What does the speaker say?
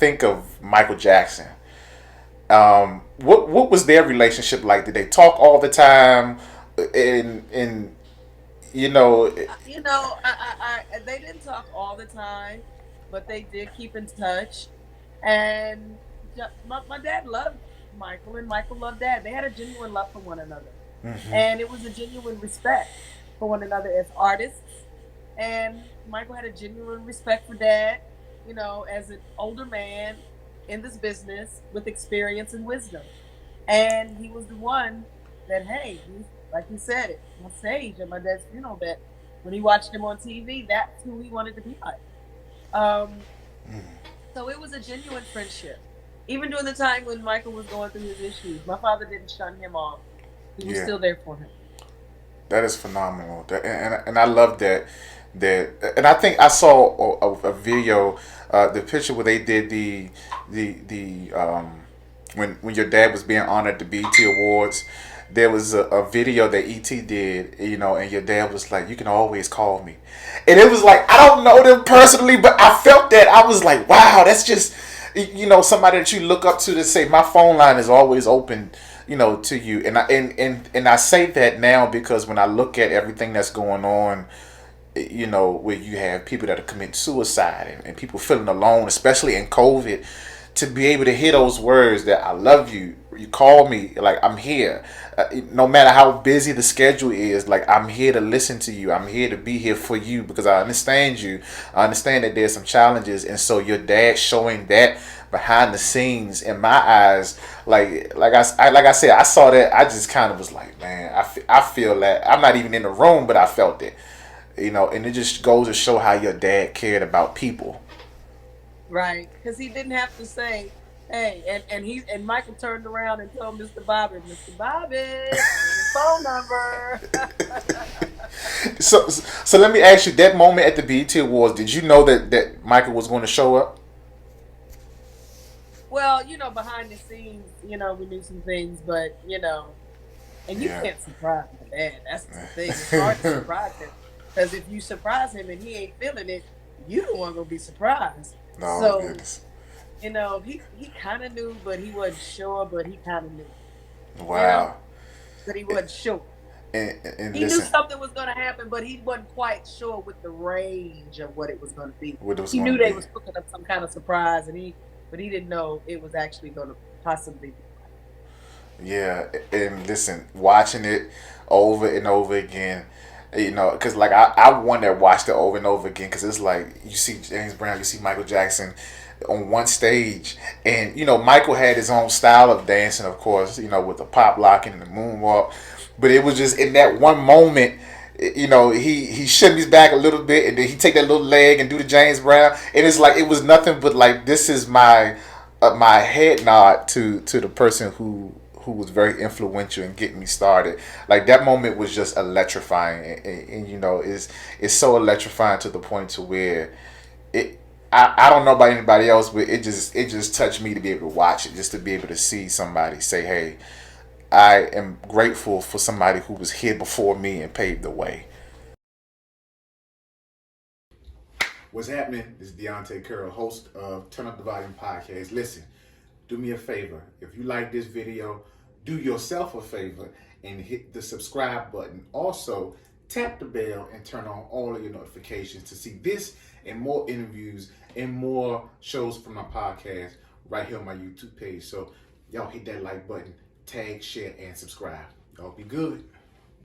think of Michael Jackson, what was their relationship like? Did they talk all the time? And you know, They didn't talk all the time, but they did keep in touch. And my dad loved Michael, and Michael loved dad. They had a genuine love for one another, and it was a genuine respect for one another as artists. And Michael had a genuine respect for dad, as an older man in this business with experience and wisdom. And he was the one that, hey, like he said it on stage at my dad's funeral, that when he watched him on TV, that's who he wanted to be like. Um, so it was a genuine friendship. Even during the time when Michael was going through his issues, my father didn't shun him off. He was yeah, still there for him. that is phenomenal. And I love that. And I think I saw a video, the picture where they did the when your dad was being honored at the BET Awards. There was a video that ET did, and your dad was like, "You can always call me," and it was like, I don't know them personally, but I felt that. I was like, "Wow, that's just somebody that you look up to say my phone line is always open." To you, and I say that now because when I look at everything that's going on, where you have people that are committing suicide, and people feeling alone, especially in COVID, to be able to hear those words that I love you, you call me, like I'm here, no matter how busy the schedule is, like I'm here to listen to you, I'm here to be here for you because I understand you, I understand that there's some challenges, and so your dad showing that behind the scenes in my eyes, like I said, I saw that, I just kind of was like, man, I feel that I'm not even in the room, but I felt it, and it just goes to show how your dad cared about people. Right. Because he didn't have to say, hey, and Michael turned around and told Mr. Bobby, I need his phone number. So let me ask you, that moment at the BET Awards, did you know that Michael was going to show up? Well, behind the scenes, we knew some things, but and you Yeah. can't surprise my dad. That's the thing. It's hard to surprise him. Because if you surprise him and he ain't feeling it, you the one gonna be surprised. No So, goodness. he kinda knew, but he wasn't sure, but he kinda knew, you know, Wow. but he wasn't sure. And He knew listen, something was gonna happen, but he wasn't quite sure with the range of what it was gonna be. what it was He going knew to they be. was cooking up some kind of surprise, but he didn't know it was actually gonna possibly be. Yeah, and listen, watching it over and over again, because like I one that watched it over and over again because it's like you see James Brown, you see Michael Jackson on one stage, and Michael had his own style of dancing, of course, with the pop locking and the moonwalk, but it was just in that one moment. He shimmies back a little bit, and then he take that little leg and do the James Brown, and it's like it was nothing but like this is my head nod to the person who was very influential in getting me started. Like that moment was just electrifying, and it's so electrifying to the point to where it. I don't know about anybody else, but it just touched me to be able to watch it, just to be able to see somebody say, "Hey, I am grateful for somebody who was here before me and paved the way." What's happening? This is Deontay Curl, host of Turn Up the Volume podcast. Listen, do me a favor. If you like this video, do yourself a favor and hit the subscribe button. Also, tap the bell and turn on all of your notifications to see this and more interviews and more shows from my podcast right here on my YouTube page. So, y'all hit that like button, tag, share, and subscribe. Y'all be good.